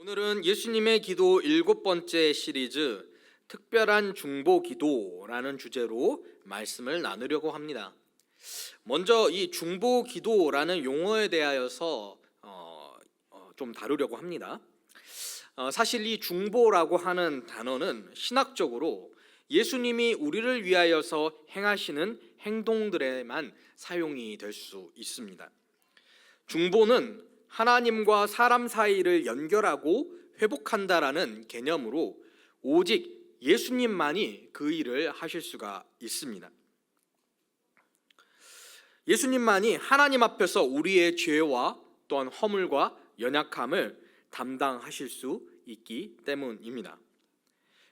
오늘은 예수님의 기도 7번째 시리즈 특별한 중보 기도라는 주제로 말씀을 나누려고 합니다. 먼저 이 중보 기도라는 용어에 대하여서 좀 다루려고 합니다. 사실 이 중보라고 하는 단어는 신학적으로 예수님이 우리를 위하여서 행하시는 행동들에만 사용이 될 수 있습니다. 중보는 하나님과 사람 사이를 연결하고 회복한다라는 개념으로 오직 예수님만이 그 일을 하실 수가 있습니다. 예수님만이 하나님 앞에서 우리의 죄와 또한 허물과 연약함을 담당하실 수 있기 때문입니다.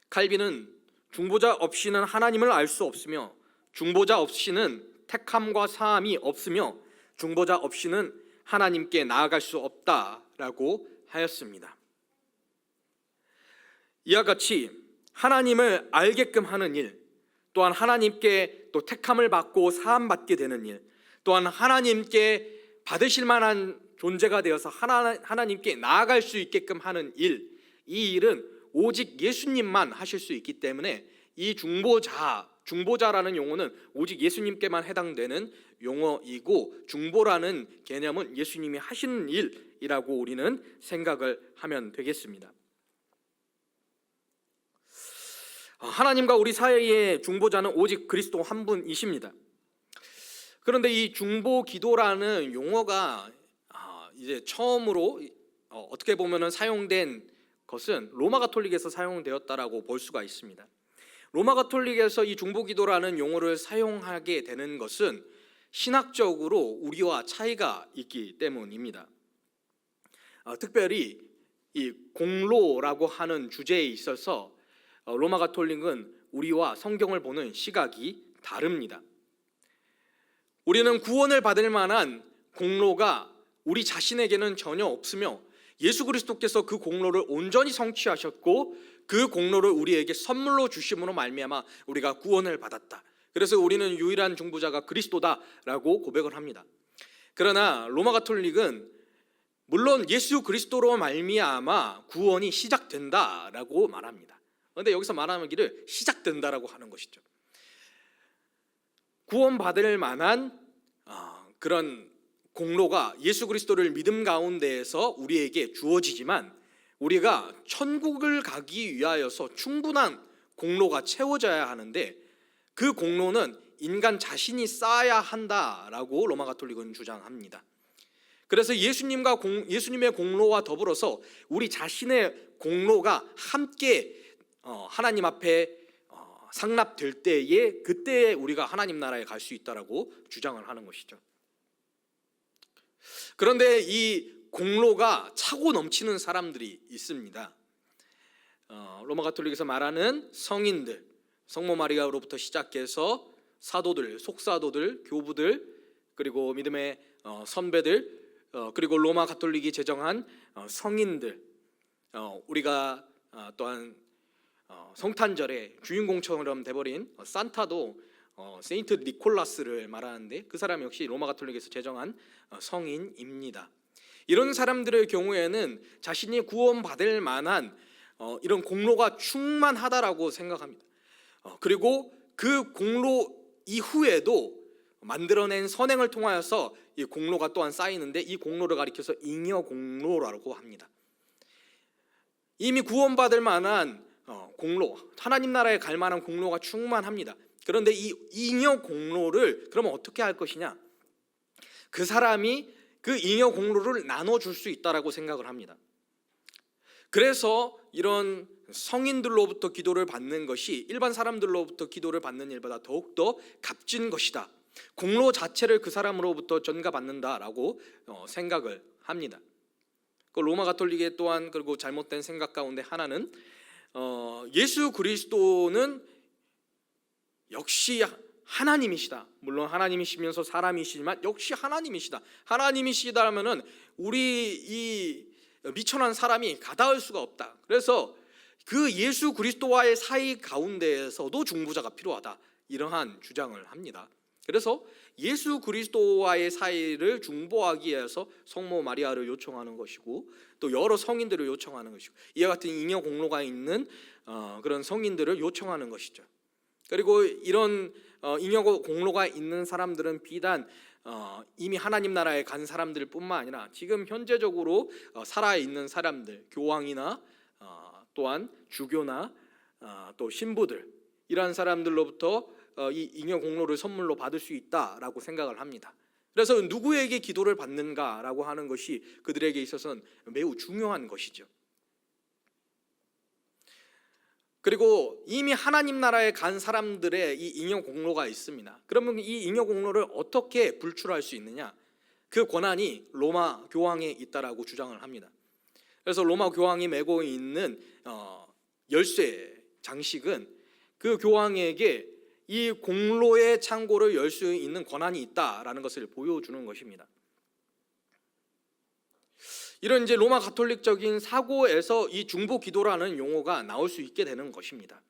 칼빈은 중보자 없이는 하나님을 알 수 없으며 중보자 없이는 택함과 사함이 없으며 중보자 없이는 하나님께 나아갈 수 없다라고 하였습니다. 이와 같이 하나님을 알게끔 하는 일, 또한 하나님께 또 택함을 받고 사함받게 되는 일, 또한 하나님께 받으실 만한 존재가 되어서 하나님께 나아갈 수 있게끔 하는 일, 이 일은 오직 예수님만 하실 수 있기 때문에 이 중보자라는 용어는 오직 예수님께만 해당되는 용어이고, 중보라는 개념은 예수님이 하시는 일이라고 우리는 생각을 하면 되겠습니다. 하나님과 우리 사이의 중보자는 오직 그리스도 한 분이십니다. 그런데 이 중보 기도라는 용어가 이제 처음으로 어떻게 보면 사용된 것은 로마 가톨릭에서 사용되었다라고 볼 수가 있습니다. 로마 가톨릭에서 이 중보 기도라는 용어를 사용하게 되는 것은 신학적으로 우리와 차이가 있기 때문입니다. 특별히 이 공로라고 하는 주제에 있어서 로마 가톨릭은 우리와 성경을 보는 시각이 다릅니다. 우리는 구원을 받을 만한 공로가 우리 자신에게는 전혀 없으며 예수 그리스도께서 그 공로를 온전히 성취하셨고 그 공로를 우리에게 선물로 주심으로 말미암아 우리가 구원을 받았다. 그래서 우리는 유일한 중보자가 그리스도다라고 고백을 합니다. 그러나 로마 가톨릭은 물론 예수 그리스도로 말미암아 구원이 시작된다라고 말합니다. 그런데 여기서 말하기를 시작된다라고 하는 것이죠. 구원받을 만한 그런 공로가 예수 그리스도를 믿음 가운데에서 우리에게 주어지지만 우리가 천국을 가기 위하여서 충분한 공로가 채워져야 하는데 그 공로는 인간 자신이 쌓아야 한다라고 로마 가톨릭은 주장합니다. 그래서 예수님의 공로와 더불어서 우리 자신의 공로가 함께 하나님 앞에 상납될 때에 그때에 우리가 하나님 나라에 갈 수 있다라고 주장을 하는 것이죠. 그런데 이 공로가 차고 넘치는 사람들이 있습니다. 로마 가톨릭에서 말하는 성인들, 성모 마리아로부터 시작해서 사도들, 속사도들, 교부들, 그리고 믿음의 선배들, 그리고 로마 가톨릭이 제정한 성인들, 우리가 또한 성탄절에 주인공처럼 돼버린 산타도 세인트 니콜라스를 말하는데 그 사람 역시 로마 가톨릭에서 제정한 성인입니다. 이런 사람들의 경우에는 자신이 구원받을 만한 이런 공로가 충만하다라고 생각합니다. 그리고 그 공로 이후에도 만들어낸 선행을 통하여서 이 공로가 또한 쌓이는데 이 공로를 가리켜서 잉여 공로라고 합니다. 이미 구원받을 만한 공로, 하나님 나라에 갈 만한 공로가 충만합니다. 그런데 이 잉여 공로를 그러면 어떻게 할 것이냐? 그 사람이 그 잉여 공로를 나눠줄 수 있다라고 생각을 합니다. 그래서 이런 성인들로부터 기도를 받는 것이 일반 사람들로부터 기도를 받는 일보다 더욱더 값진 것이다. 공로 자체를 그 사람으로부터 전가받는다라고 생각을 합니다. 그 로마 가톨릭의 또한 그리고 잘못된 생각 가운데 하나는 예수 그리스도는 역시 하나님이시다. 물론 하나님이시면서 사람이시지만 역시 하나님이시다. 하나님이시다면은 우리 이 미천한 사람이 가닿을 수가 없다. 그래서 그 예수 그리스도와의 사이 가운데에서도 중보자가 필요하다. 이러한 주장을 합니다. 그래서 예수 그리스도와의 사이를 중보하기 위해서 성모 마리아를 요청하는 것이고, 또 여러 성인들을 요청하는 것이고, 이와 같은 잉여 공로가 있는 그런 성인들을 요청하는 것이죠. 그리고 이런 잉여 공로가 있는 사람들은 비단 이미 하나님 나라에 간 사람들 뿐만 아니라 지금 현재적으로 살아있는 사람들, 교황이나 또한 주교나 또 신부들, 이러한 사람들로부터 이 잉여 공로를 선물로 받을 수 있다라고 생각을 합니다. 그래서 누구에게 기도를 받는가라고 하는 것이 그들에게 있어서는 매우 중요한 것이죠. 그리고 이미 하나님 나라에 간 사람들의 이 잉여 공로가 있습니다. 그러면 이 잉여 공로를 어떻게 불출할 수 있느냐? 그 권한이 로마 교황에 있다라고 주장을 합니다. 그래서 로마 교황이 메고 있는 열쇠 장식은 그 교황에게 이 공로의 창고를 열 수 있는 권한이 있다라는 것을 보여주는 것입니다. 이런 이제 로마 가톨릭적인 사고에서 이 중보 기도라는 용어가 나올 수 있게 되는 것입니다.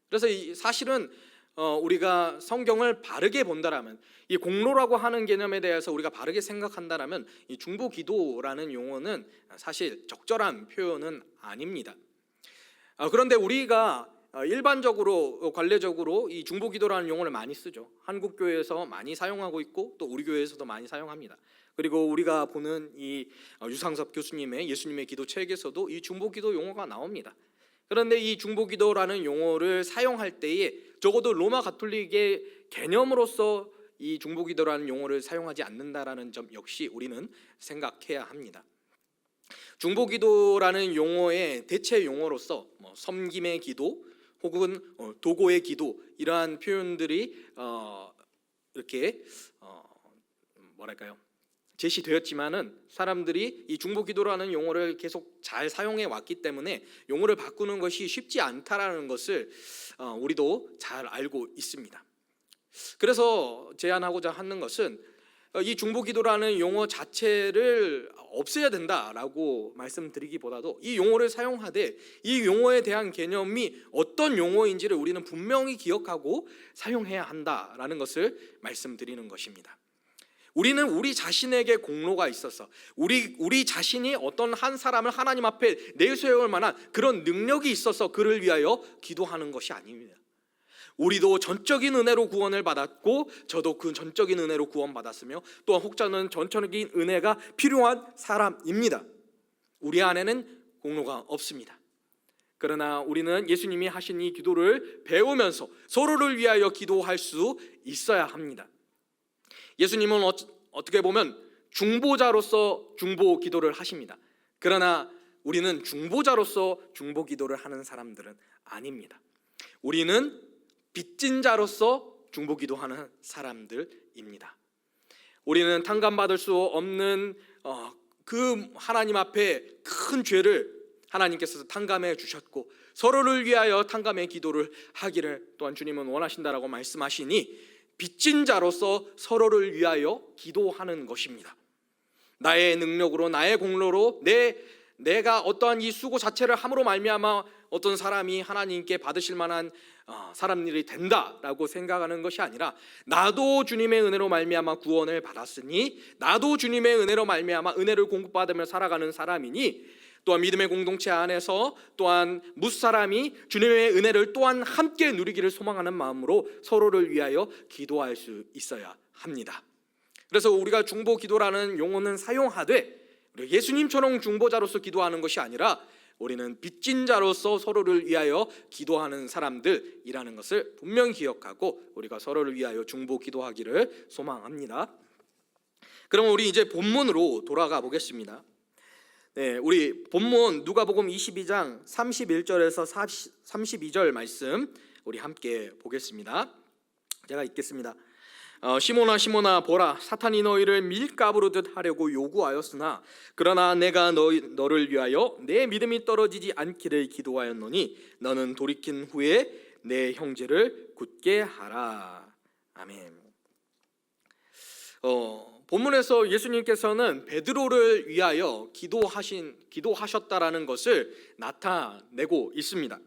그래서 사실은 우리가 성경을 바르게 본다라면, 이 공로라고 하는 개념에 대해서 우리가 바르게 생각한다라면, 이 중보 기도라는 용어는 사실 적절한 표현은 아닙니다. 그런데 우리가 일반적으로 관례적으로 이 중보 기도라는 용어를 많이 쓰죠. 한국 교회에서 많이 사용하고 있고, 또 우리 교회에서도 많이 사용합니다. 그리고 우리가 보는 이 유상섭 교수님의 예수님의 기도 책에서도 이 중보 기도 용어가 나옵니다. 그런데 이 중보 기도라는 용어를 사용할 때에 적어도 로마 가톨릭의 개념으로서 이 중보 기도라는 용어를 사용하지 않는다라는 점 역시 우리는 생각해야 합니다. 중보 기도라는 용어의 대체 용어로서 섬김의 기도 혹은 도고의 기도, 이러한 표현들이 이렇게 뭐랄까요? 제시되었지만은 사람들이 이 중보 기도라는 용어를 계속 잘 사용해 왔기 때문에 용어를 바꾸는 것이 쉽지 않다라는 것을 우리도 잘 알고 있습니다. 그래서 제안하고자 하는 것은 이 중보 기도라는 용어 자체를 없애야 된다라고 말씀드리기보다도 이 용어를 사용하되 이 용어에 대한 개념이 어떤 용어인지를 우리는 분명히 기억하고 사용해야 한다라는 것을 말씀드리는 것입니다. 우리는 우리 자신에게 공로가 있어서 우리 자신이 어떤 한 사람을 하나님 앞에 내세울 만한 그런 능력이 있어서 그를 위하여 기도하는 것이 아닙니다. 우리도 전적인 은혜로 구원을 받았고, 저도 그 전적인 은혜로 구원받았으며, 또한 혹자는 전적인 은혜가 필요한 사람입니다. 우리 안에는 공로가 없습니다. 그러나 우리는 예수님이 하신 이 기도를 배우면서 서로를 위하여 기도할 수 있어야 합니다. 예수님은 어떻게 보면 중보자로서 중보 기도를 하십니다. 그러나 우리는 중보자로서 중보 기도를 하는 사람들은 아닙니다. 우리는 빚진 자로서 중보 기도하는 사람들입니다. 우리는 탕감받을 수 없는 그 하나님 앞에 큰 죄를 하나님께서 탕감해 주셨고, 서로를 위하여 탕감의 기도를 하기를 또한 주님은 원하신다라고 말씀하시니, 빚진 자로서 서로를 위하여 기도하는 것입니다. 나의 능력으로, 나의 공로로 내가 어떠한 이 수고 자체를 함으로 말미암아 어떤 사람이 하나님께 받으실 만한 사람들이 된다라고 생각하는 것이 아니라, 나도 주님의 은혜로 말미암아 구원을 받았으니, 나도 주님의 은혜로 말미암아 은혜를 공급받으며 살아가는 사람이니, 또한 믿음의 공동체 안에서 또한 무사람이 주님의 은혜를 또한 함께 누리기를 소망하는 마음으로 서로를 위하여 기도할 수 있어야 합니다. 그래서 우리가 중보 기도라는 용어는 사용하되, 예수님처럼 중보자로서 기도하는 것이 아니라 우리는 빚진 자로서 서로를 위하여 기도하는 사람들이라는 것을 분명히 기억하고 우리가 서로를 위하여 중보 기도하기를 소망합니다. 그럼 우리 이제 본문으로 돌아가 보겠습니다. 네, 우리 본문 누가복음 22장 31절에서 32절 말씀 우리 함께 보겠습니다. 제가 읽겠습니다. 시몬아 시몬아 보라, 사탄이 너희를 밀가부로 듯 하려고 요구하였으나 그러나 내가 너를 위하여 내 믿음이 떨어지지 않기를 기도하였노니 너는 돌이킨 후에 내 형제를 굳게 하라. 아멘. 본문에서 예수님께서는 베드로를 위하여 기도하셨다라는 것을 나타내고 있습니다.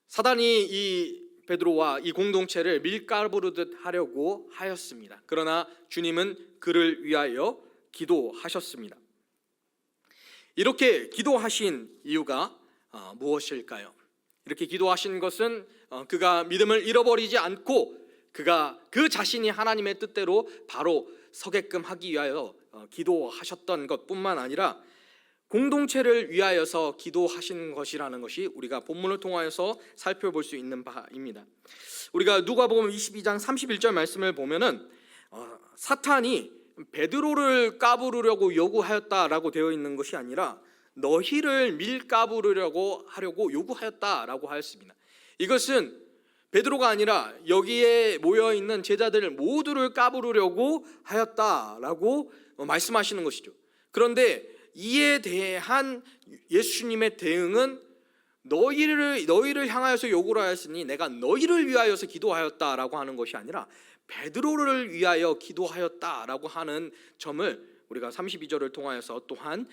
사단이 이 베드로와 이 공동체를 밀가부르듯 하려고 하였습니다. 그러나 주님은 그를 위하여 기도하셨습니다. 이렇게 기도하신 이유가 무엇일까요? 이렇게 기도하신 것은 그가 믿음을 잃어버리지 않고 그가 그 자신이 하나님의 뜻대로 바로 서게끔 하기 위하여 기도하셨던 것뿐만 아니라 공동체를 위하여서 기도하신 것이라는 것이 우리가 본문을 통하여서 살펴볼 수 있는 바입니다. 우리가 누가복음 22장 31절 말씀을 보면은 사탄이 베드로를 까부르려고 요구하였다라고 되어 있는 것이 아니라 너희를 밀까부르려고 하려고 요구하였다라고 하였습니다. 이것은 베드로가 아니라 여기에 모여 있는 제자들 모두를 까부르려고 하였다라고 말씀하시는 것이죠. 그런데 이에 대한 예수님의 대응은 너희를 향하여서 요구를 하였으니 내가 너희를 위하여서 기도하였다라고 하는 것이 아니라 베드로를 위하여 기도하였다라고 하는 점을 우리가 32절을 통하여서 또한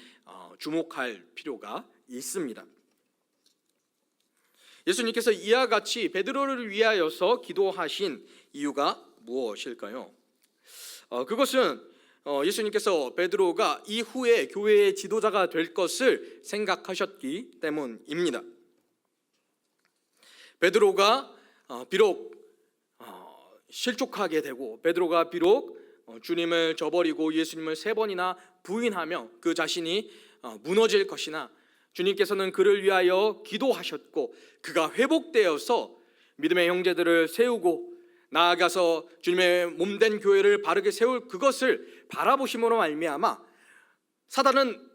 주목할 필요가 있습니다. 예수님께서 이와 같이 베드로를 위하여서 기도하신 이유가 무엇일까요? 그것은 예수님께서 베드로가 이후에 교회의 지도자가 될 것을 생각하셨기 때문입니다. 베드로가 비록 실족하게 되고 베드로가 비록 주님을 저버리고 예수님을 3번이나 부인하며 그 자신이 무너질 것이나 주님께서는 그를 위하여 기도하셨고 그가 회복되어서 믿음의 형제들을 세우고 나아가서 주님의 몸된 교회를 바르게 세울 그것을 바라보심으로 말미암아 사단은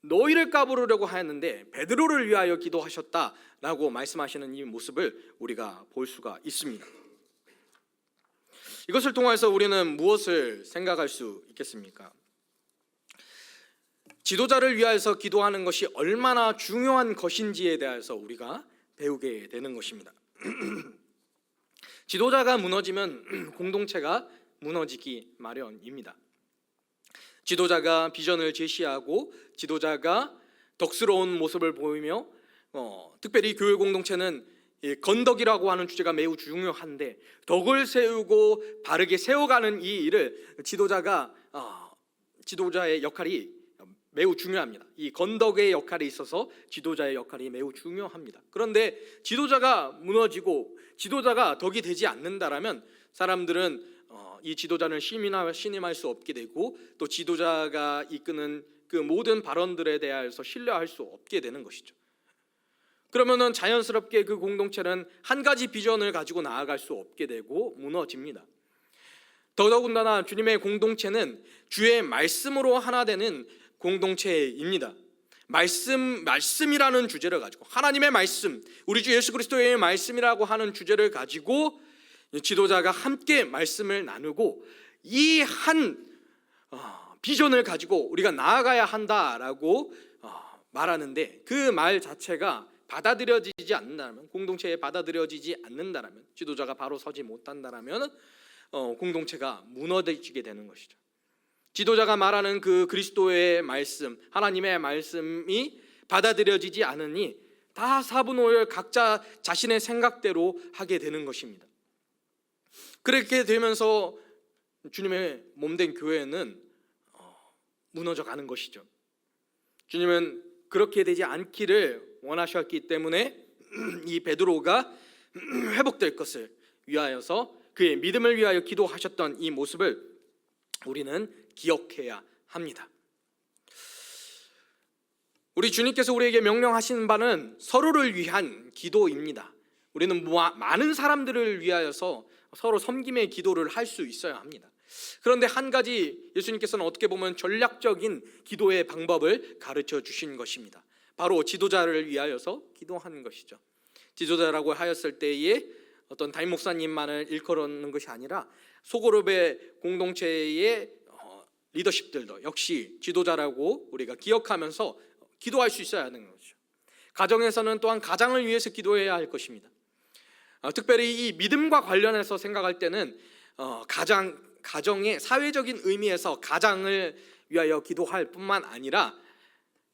너희를 까부르려고 하였는데 베드로를 위하여 기도하셨다라고 말씀하시는 이 모습을 우리가 볼 수가 있습니다. 이것을 통해서 우리는 무엇을 생각할 수 있겠습니까? 지도자를 위하여서 기도하는 것이 얼마나 중요한 것인지에 대해서 우리가 배우게 되는 것입니다. 지도자가 무너지면 공동체가 무너지기 마련입니다. 지도자가 비전을 제시하고 지도자가 덕스러운 모습을 보이며 특별히 교회 공동체는 건덕이라고 하는 주제가 매우 중요한데 덕을 세우고 바르게 세워가는 이 일을 지도자의 역할이 매우 중요합니다. 이 건덕의 역할이 있어서 지도자의 역할이 매우 중요합니다. 그런데 지도자가 무너지고 지도자가 덕이 되지 않는다라면 사람들은 이 지도자를 신임할 수 없게 되고 또 지도자가 이끄는 그 모든 발언들에 대해서 신뢰할 수 없게 되는 것이죠. 그러면은 자연스럽게 그 공동체는 한 가지 비전을 가지고 나아갈 수 없게 되고 무너집니다. 더더군다나 주님의 공동체는 주의 말씀으로 하나 되는 공동체입니다. 말씀이라는 주제를 가지고 하나님의 말씀, 우리 주 예수 그리스도의 말씀이라고 하는 주제를 가지고 지도자가 함께 말씀을 나누고 이 한 비전을 가지고 우리가 나아가야 한다라고 말하는데 그 말 자체가 받아들여지지 않는다면, 공동체에 받아들여지지 않는다면, 지도자가 바로 서지 못한다면 공동체가 무너지게 되는 것이죠. 지도자가 말하는 그 그리스도의 말씀, 하나님의 말씀이 받아들여지지 않으니 다 사분오열 각자 자신의 생각대로 하게 되는 것입니다. 그렇게 되면서 주님의 몸된 교회는 무너져 가는 것이죠. 주님은 그렇게 되지 않기를 원하셨기 때문에 이 베드로가 회복될 것을 위하여서 그의 믿음을 위하여 기도하셨던 이 모습을 우리는 기억해야 합니다. 우리 주님께서 우리에게 명령하신 바는 서로를 위한 기도입니다. 우리는 많은 사람들을 위하여서 서로 섬김의 기도를 할 수 있어야 합니다. 그런데 한 가지 예수님께서는 어떻게 보면 전략적인 기도의 방법을 가르쳐 주신 것입니다. 바로 지도자를 위하여서 기도하는 것이죠. 지도자라고 하였을 때에 어떤 담임 목사님만을 일컬는 것이 아니라 소그룹의 공동체의 리더십들도 역시 지도자라고 우리가 기억하면서 기도할 수 있어야 하는 것이죠. 가정에서는 또한 가장을 위해서 기도해야 할 것입니다. 특별히 이 믿음과 관련해서 생각할 때는 가정의 사회적인 의미에서 가장을 위하여 기도할 뿐만 아니라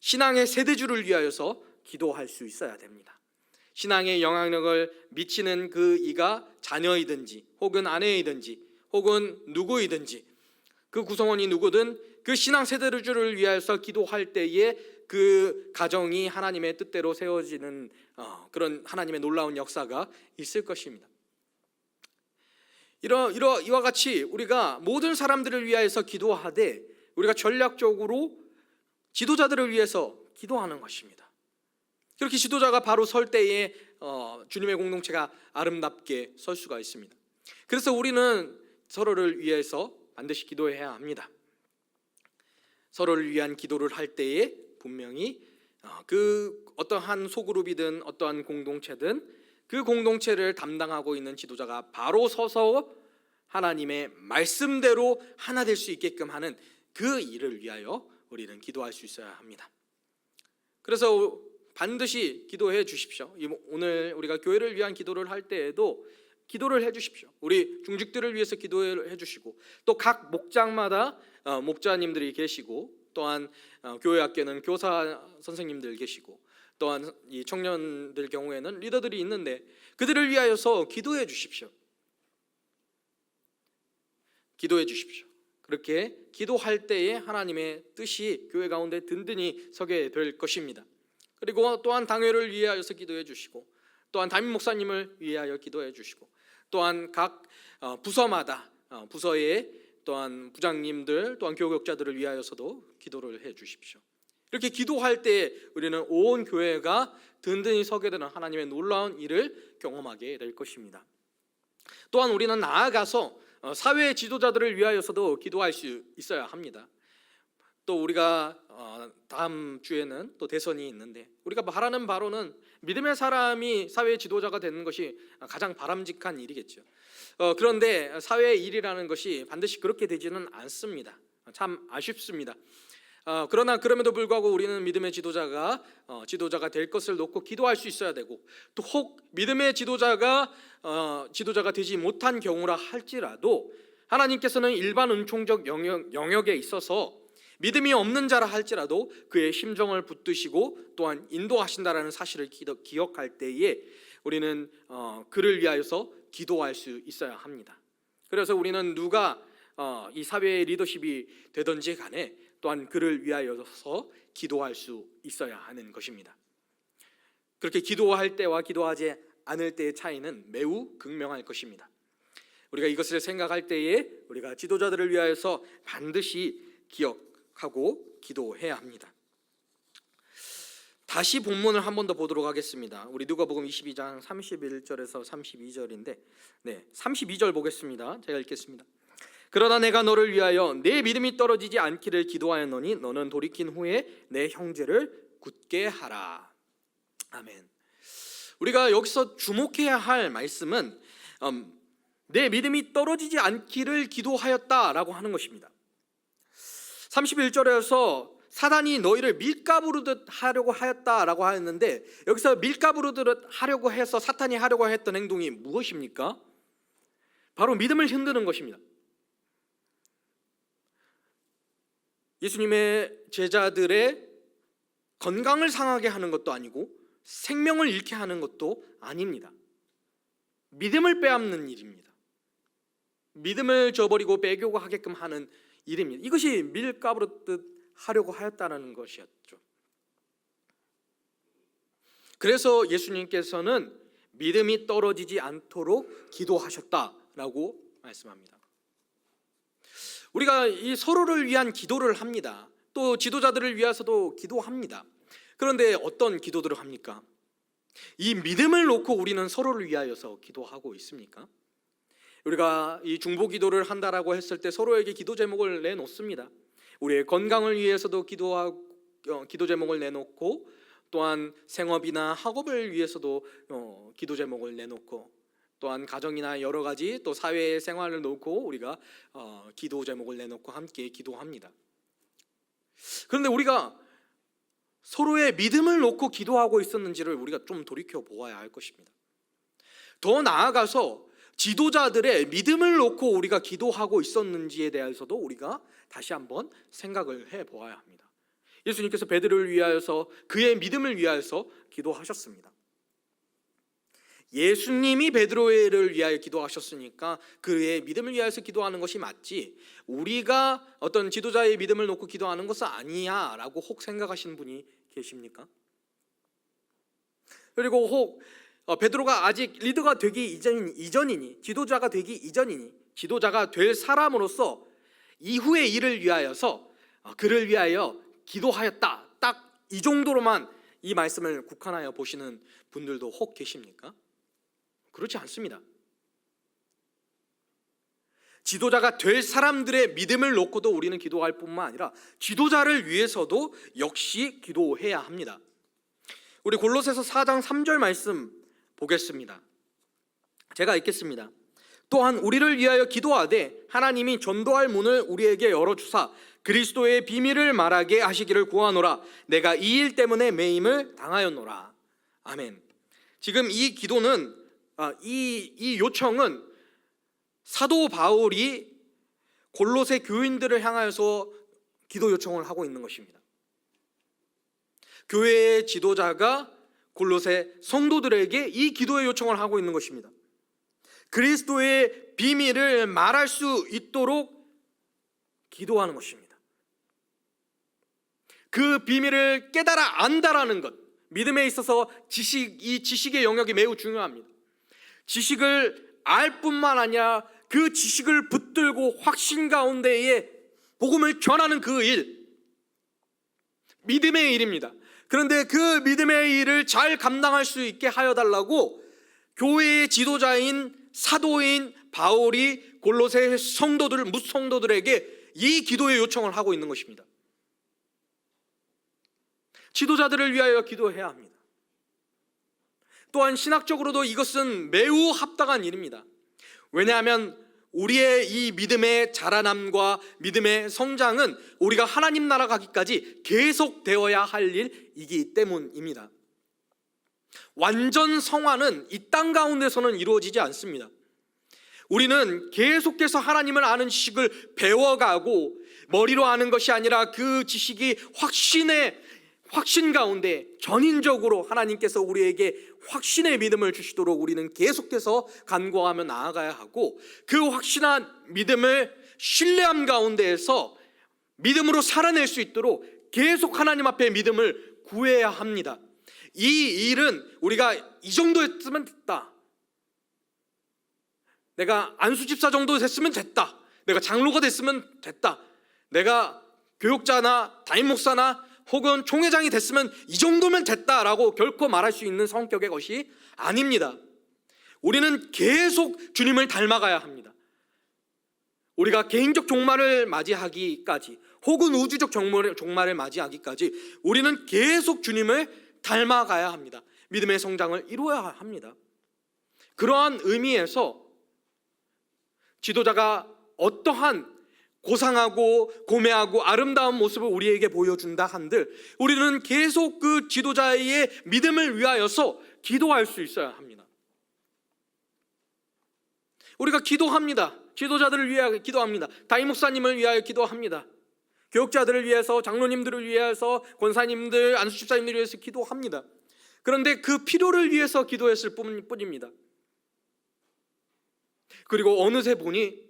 신앙의 세대주를 위하여서 기도할 수 있어야 됩니다. 신앙에 영향력을 미치는 그 이가 자녀이든지 혹은 아내이든지 혹은 누구이든지 그 구성원이 누구든 그 신앙 세대를 위하여서 기도할 때에 그 가정이 하나님의 뜻대로 세워지는 그런 하나님의 놀라운 역사가 있을 것입니다. 이와 같이 우리가 모든 사람들을 위하여서 기도하되 우리가 전략적으로 지도자들을 위해서 기도하는 것입니다. 그렇게 지도자가 바로 설 때에 주님의 공동체가 아름답게 설 수가 있습니다. 그래서 우리는 서로를 위해서 반드시 기도해야 합니다. 서로를 위한 기도를 할 때에 분명히 그 어떠한 소그룹이든 어떠한 공동체든 그 공동체를 담당하고 있는 지도자가 바로 서서 하나님의 말씀대로 하나 될 수 있게끔 하는 그 일을 위하여 우리는 기도할 수 있어야 합니다. 그래서 반드시 기도해 주십시오. 오늘 우리가 교회를 위한 기도를 할 때에도 기도를 해 주십시오. 우리 중직들을 위해서 기도해 주시고 또 각 목장마다 목자님들이 계시고 또한 교회 학교는 교사 선생님들 계시고 또한 이 청년들 경우에는 리더들이 있는데 그들을 위하여서 기도해 주십시오. 기도해 주십시오. 그렇게 기도할 때에 하나님의 뜻이 교회 가운데 든든히 서게 될 것입니다. 그리고 또한 당회를 위하여서 기도해 주시고 또한 담임 목사님을 위하여 기도해 주시고 또한 각 부서마다 부서의 또한 부장님들 또한 교역자들을 위하여서도 기도를 해 주십시오. 이렇게 기도할 때 우리는 온 교회가 든든히 서게 되는 하나님의 놀라운 일을 경험하게 될 것입니다. 또한 우리는 나아가서 사회 지도자들을 위하여서도 기도할 수 있어야 합니다. 또 우리가 다음 주에는 또 대선이 있는데 우리가 바라는 바로는 믿음의 사람이 사회 지도자가 되는 것이 가장 바람직한 일이겠죠. 그런데 사회의 일이라는 것이 반드시 그렇게 되지는 않습니다. 참 아쉽습니다. 그러나 그럼에도 불구하고 우리는 믿음의 지도자가 될 것을 놓고 기도할 수 있어야 되고 또 혹 믿음의 지도자가 되지 못한 경우라 할지라도 하나님께서는 일반 은총적 영역에 있어서 믿음이 없는 자라 할지라도 그의 심정을 붙드시고 또한 인도하신다라는 사실을 기억할 때에 우리는 그를 위하여서 기도할 수 있어야 합니다. 그래서 우리는 누가 이 사회의 리더십이 되든지 간에 또한 그를 위하여서 기도할 수 있어야 하는 것입니다. 그렇게 기도할 때와 기도하지 않을 때의 차이는 매우 극명할 것입니다. 우리가 이것을 생각할 때에 우리가 지도자들을 위하여서 반드시 기억하고 기도해야 합니다. 다시 본문을 한 번 더 보도록 하겠습니다. 우리 누가복음 22장 31절에서 32절인데 32절 보겠습니다. 제가 읽겠습니다. 그러나 내가 너를 위하여 내 믿음이 떨어지지 않기를 기도하였노니 너는 돌이킨 후에 내 형제를 굳게 하라. 아멘. 우리가 여기서 주목해야 할 말씀은 내 믿음이 떨어지지 않기를 기도하였다라고 하는 것입니다. 31절에서 사단이 너희를 밀가부르듯 하려고 하였다라고 하였는데 여기서 밀가부르듯 하려고 해서 사탄이 하려고 했던 행동이 무엇입니까? 바로 믿음을 흔드는 것입니다. 예수님의 제자들의 건강을 상하게 하는 것도 아니고 생명을 잃게 하는 것도 아닙니다. 믿음을 빼앗는 일입니다. 믿음을 저버리고 빼려고 하게끔 하는 일입니다. 이것이 밀가부르듯 하려고 하였다는 것이었죠. 그래서 예수님께서는 믿음이 떨어지지 않도록 기도하셨다라고 말씀합니다. 우리가 이 서로를 위한 기도를 합니다. 또 지도자들을 위해서도 기도합니다. 그런데 어떤 기도들을 합니까? 이 믿음을 놓고 우리는 서로를 위하여서 기도하고 있습니까? 우리가 이 중보 기도를 한다라고 했을 때 서로에게 기도 제목을 내놓습니다. 우리의 건강을 위해서도 기도 제목을 내놓고 또한 생업이나 학업을 위해서도 기도 제목을 내놓고 또한 가정이나 여러 가지 또 사회의 생활을 놓고 우리가 기도 제목을 내놓고 함께 기도합니다. 그런데 우리가 서로의 믿음을 놓고 기도하고 있었는지를 우리가 좀 돌이켜 보아야 할 것입니다. 더 나아가서 지도자들의 믿음을 놓고 우리가 기도하고 있었는지에 대해서도 우리가 다시 한번 생각을 해 보아야 합니다. 예수님께서 베드로를 위하여서 그의 믿음을 위하여서 기도하셨습니다. 예수님이 베드로를 위하여 기도하셨으니까 그의 믿음을 위하여서 기도하는 것이 맞지, 우리가 어떤 지도자의 믿음을 놓고 기도하는 것은 아니야 라고 혹 생각하시는 분이 계십니까? 그리고 혹 베드로가 아직 리더가 되기 이전이니, 지도자가 되기 이전이니, 지도자가 될 사람으로서 이후의 일을 위하여서 그를 위하여 기도하였다, 딱 이 정도로만 이 말씀을 국한하여 보시는 분들도 혹 계십니까? 그렇지 않습니다. 지도자가 될 사람들의 믿음을 놓고도 우리는 기도할 뿐만 아니라 지도자를 위해서도 역시 기도해야 합니다. 우리 골로새서 4장 3절 말씀 보겠습니다. 제가 읽겠습니다. 또한 우리를 위하여 기도하되 하나님이 전도할 문을 우리에게 열어주사 그리스도의 비밀을 말하게 하시기를 구하노라. 내가 이 일 때문에 매임을 당하였노라. 아멘. 지금 이 기도는 이 요청은 사도 바울이 골로새 교인들을 향하여서 기도 요청을 하고 있는 것입니다. 교회의 지도자가 골로새 성도들에게 이 기도의 요청을 하고 있는 것입니다. 그리스도의 비밀을 말할 수 있도록 기도하는 것입니다. 그 비밀을 깨달아 안다라는 것, 믿음에 있어서 이 지식의 영역이 매우 중요합니다. 지식을 알 뿐만 아니라 그 지식을 붙들고 확신 가운데에 복음을 전하는 그 일, 믿음의 일입니다. 그런데 그 믿음의 일을 잘 감당할 수 있게 하여 달라고 교회의 지도자인 사도인 바울이 골로새 무성도들에게 이 기도의 요청을 하고 있는 것입니다. 지도자들을 위하여 기도해야 합니다. 또한 신학적으로도 이것은 매우 합당한 일입니다. 왜냐하면 우리의 이 믿음의 자라남과 믿음의 성장은 우리가 하나님 나라 가기까지 계속되어야 할 일이기 때문입니다. 완전 성화는 이 땅 가운데서는 이루어지지 않습니다. 우리는 계속해서 하나님을 아는 지식을 배워가고 머리로 아는 것이 아니라 그 지식이 확신 가운데 전인적으로 하나님께서 우리에게 확신의 믿음을 주시도록 우리는 계속해서 간구하며 나아가야 하고, 그 확신한 믿음을 신뢰함 가운데에서 믿음으로 살아낼 수 있도록 계속 하나님 앞에 믿음을 구해야 합니다. 이 일은 우리가 이 정도 했으면 됐다, 내가 안수집사 정도 됐으면 됐다, 내가 장로가 됐으면 됐다, 내가 교육자나 담임목사나 혹은 총회장이 됐으면 이 정도면 됐다라고 결코 말할 수 있는 성격의 것이 아닙니다. 우리는 계속 주님을 닮아가야 합니다. 우리가 개인적 종말을 맞이하기까지 혹은 우주적 종말을 맞이하기까지 우리는 계속 주님을 닮아가야 합니다. 믿음의 성장을 이루어야 합니다. 그러한 의미에서 지도자가 어떠한 고상하고 고매하고 아름다운 모습을 우리에게 보여준다 한들 우리는 계속 그 지도자의 믿음을 위하여서 기도할 수 있어야 합니다. 우리가 기도합니다. 지도자들을 위하여 기도합니다. 담임 목사님을 위하여 기도합니다. 교육자들을 위해서, 장로님들을 위해서, 권사님들, 안수집사님들을 위해서 기도합니다. 그런데 그 필요를 위해서 기도했을 뿐입니다. 그리고 어느새 보니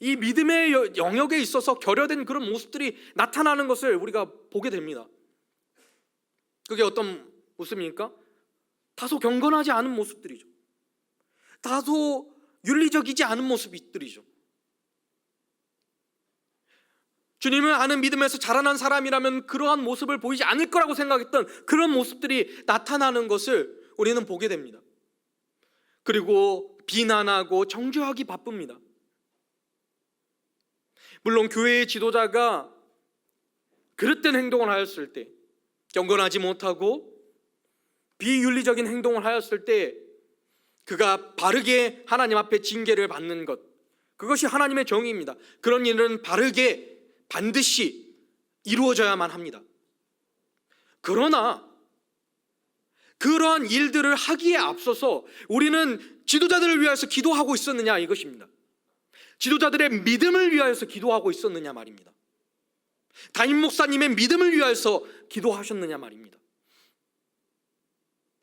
이 믿음의 영역에 있어서 결여된 그런 모습들이 나타나는 것을 우리가 보게 됩니다. 그게 어떤 모습입니까? 다소 경건하지 않은 모습들이죠. 다소 윤리적이지 않은 모습들이죠. 주님을 아는 믿음에서 자라난 사람이라면 그러한 모습을 보이지 않을 거라고 생각했던 그런 모습들이 나타나는 것을 우리는 보게 됩니다. 그리고 비난하고 정죄하기 바쁩니다. 물론 교회의 지도자가 그릇된 행동을 하였을 때, 경건하지 못하고 비윤리적인 행동을 하였을 때 그가 바르게 하나님 앞에 징계를 받는 것, 그것이 하나님의 정의입니다. 그런 일은 바르게 반드시 이루어져야만 합니다. 그러나 그러한 일들을 하기에 앞서서 우리는 지도자들을 위해서 기도하고 있었느냐, 이것입니다. 지도자들의 믿음을 위하여서 기도하고 있었느냐 말입니다. 담임 목사님의 믿음을 위하여서 기도하셨느냐 말입니다.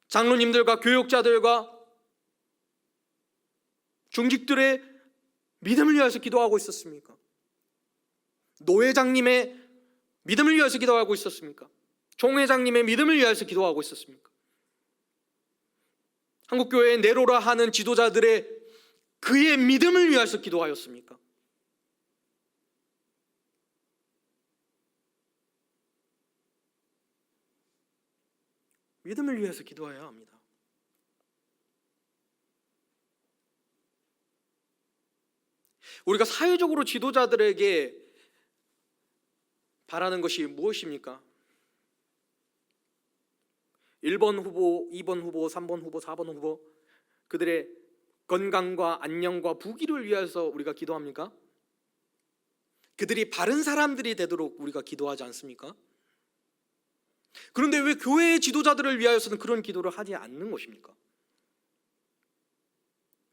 장로님들과 교육자들과 중직들의 믿음을 위해서 기도하고 있었습니까? 노회장님의 믿음을 위해서 기도하고 있었습니까? 총회장님의 믿음을 위해서 기도하고 있었습니까? 한국교회의 네로라 하는 지도자들의 그의 믿음을 위해서 기도하였습니까? 믿음을 위해서 기도해야 합니다. 우리가 사회적으로 지도자들에게 바라는 것이 무엇입니까? 1번 후보, 2번 후보, 3번 후보, 4번 후보, 그들의 건강과 안녕과 부귀를 위해서 우리가 기도합니까? 그들이 바른 사람들이 되도록 우리가 기도하지 않습니까? 그런데 왜 교회의 지도자들을 위하여서는 그런 기도를 하지 않는 것입니까?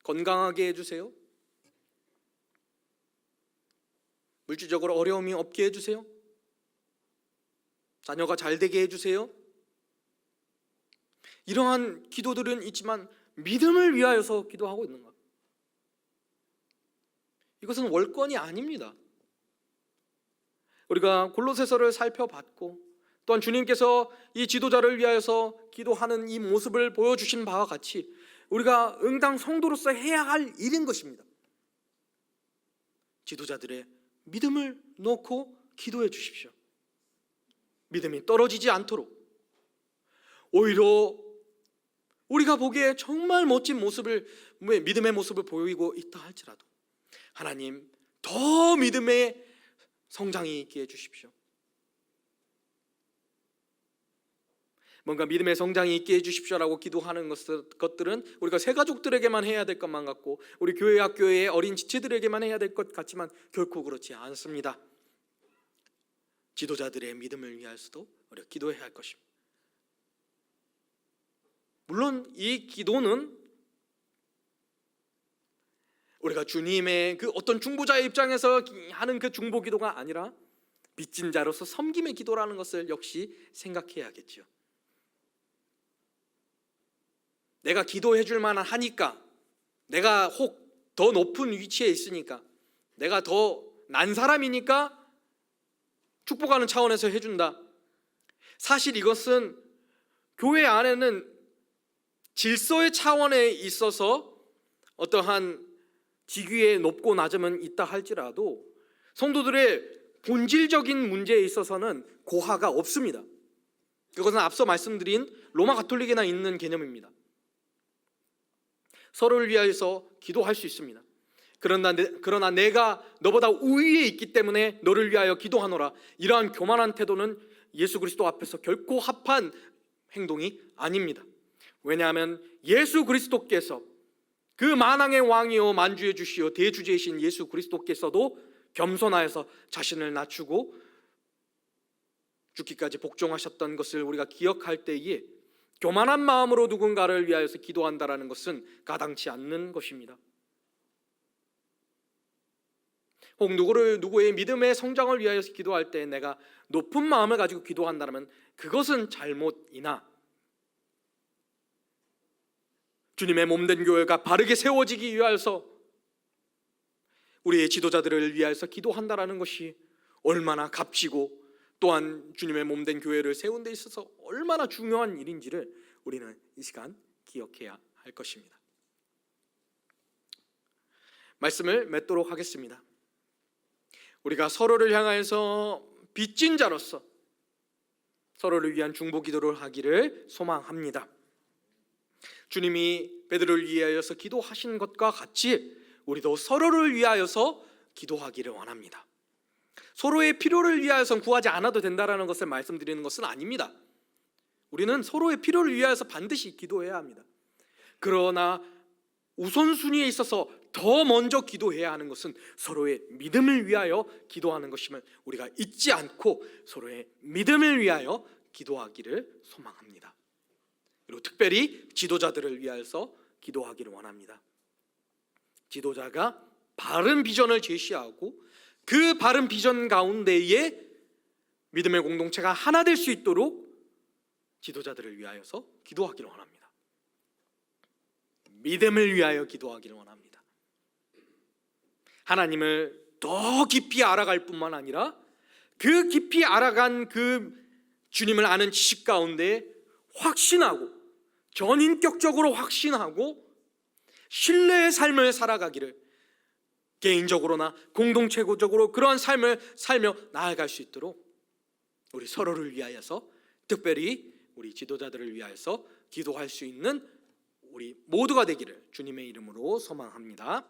건강하게 해주세요. 물질적으로 어려움이 없게 해주세요. 자녀가 잘 되게 해주세요. 이러한 기도들은 있지만 믿음을 위하여서 기도하고 있는 것, 이것은 월권이 아닙니다. 우리가 골로새서를 살펴봤고 또한 주님께서 이 지도자를 위하여서 기도하는 이 모습을 보여주신 바와 같이 우리가 응당 성도로서 해야 할 일인 것입니다. 지도자들의 믿음을 놓고 기도해 주십시오. 믿음이 떨어지지 않도록, 오히려 우리가 보기에 정말 멋진 모습을, 믿음의 모습을 보이고 있다 할지라도 하나님 더 믿음의 성장이 있게 해주십시오. 뭔가 믿음의 성장이 있게 해주십시오라고 기도하는 것들은 우리가 새가족들에게만 해야 될 것만 같고 우리 교회 학교의 어린 지체들에게만 해야 될 것 같지만 결코 그렇지 않습니다. 지도자들의 믿음을 위하여서도 우리가 기도해야 할 것입니다. 물론 이 기도는 우리가 주님의 그 어떤 중보자의 입장에서 하는 그 중보 기도가 아니라 빚진 자로서 섬김의 기도라는 것을 역시 생각해야겠죠. 내가 기도해 줄 만한 하니까, 내가 혹 더 높은 위치에 있으니까, 내가 더 난 사람이니까 축복하는 차원에서 해준다. 사실 이것은 교회 안에는 질서의 차원에 있어서 어떠한 직위의 높고 낮음은 있다 할지라도 성도들의 본질적인 문제에 있어서는 고하가 없습니다. 그것은 앞서 말씀드린 로마 가톨릭에나 있는 개념입니다. 서로를 위하여서 기도할 수 있습니다. 그러나 내가 너보다 우위에 있기 때문에 너를 위하여 기도하노라, 이러한 교만한 태도는 예수 그리스도 앞에서 결코 합한 행동이 아닙니다. 왜냐하면 예수 그리스도께서, 그 만왕의 왕이요 만주의 주시요 대주제이신 예수 그리스도께서도 겸손하여서 자신을 낮추고 죽기까지 복종하셨던 것을 우리가 기억할 때에 교만한 마음으로 누군가를 위하여서 기도한다라는 것은 가당치 않는 것입니다. 혹 누구의 믿음의 성장을 위하여서 기도할 때 내가 높은 마음을 가지고 기도한다면 그것은 잘못이나 주님의 몸된 교회가 바르게 세워지기 위하여서 우리의 지도자들을 위하여서 기도한다라는 것이 얼마나 값지고 또한 주님의 몸된 교회를 세운 데 있어서 얼마나 중요한 일인지를 우리는 이 시간 기억해야 할 것입니다. 말씀을 맺도록 하겠습니다. 우리가 서로를 향하여서 빚진 자로서 서로를 위한 중보 기도를 하기를 소망합니다. 주님이 베드로를 위하여서 기도하신 것과 같이 우리도 서로를 위하여서 기도하기를 원합니다. 서로의 필요를 위하여서 구하지 않아도 된다는 것을 말씀드리는 것은 아닙니다. 우리는 서로의 필요를 위하여서 반드시 기도해야 합니다. 그러나 우선순위에 있어서 더 먼저 기도해야 하는 것은 서로의 믿음을 위하여 기도하는 것임을 우리가 잊지 않고 서로의 믿음을 위하여 기도하기를 소망합니다. 그리고 특별히 지도자들을 위하여서 기도하기를 원합니다. 지도자가 바른 비전을 제시하고 그 바른 비전 가운데에 믿음의 공동체가 하나 될 수 있도록 지도자들을 위하여서 기도하기를 원합니다. 믿음을 위하여 기도하기를 원합니다. 하나님을 더 깊이 알아갈 뿐만 아니라 그 깊이 알아간 그 주님을 아는 지식 가운데 확신하고 전인격적으로 확신하고 신뢰의 삶을 살아가기를, 개인적으로나 공동체적으로 그러한 삶을 살며 나아갈 수 있도록 우리 서로를 위하여서, 특별히 우리 지도자들을 위하여서 기도할 수 있는 우리 모두가 되기를 주님의 이름으로 소망합니다.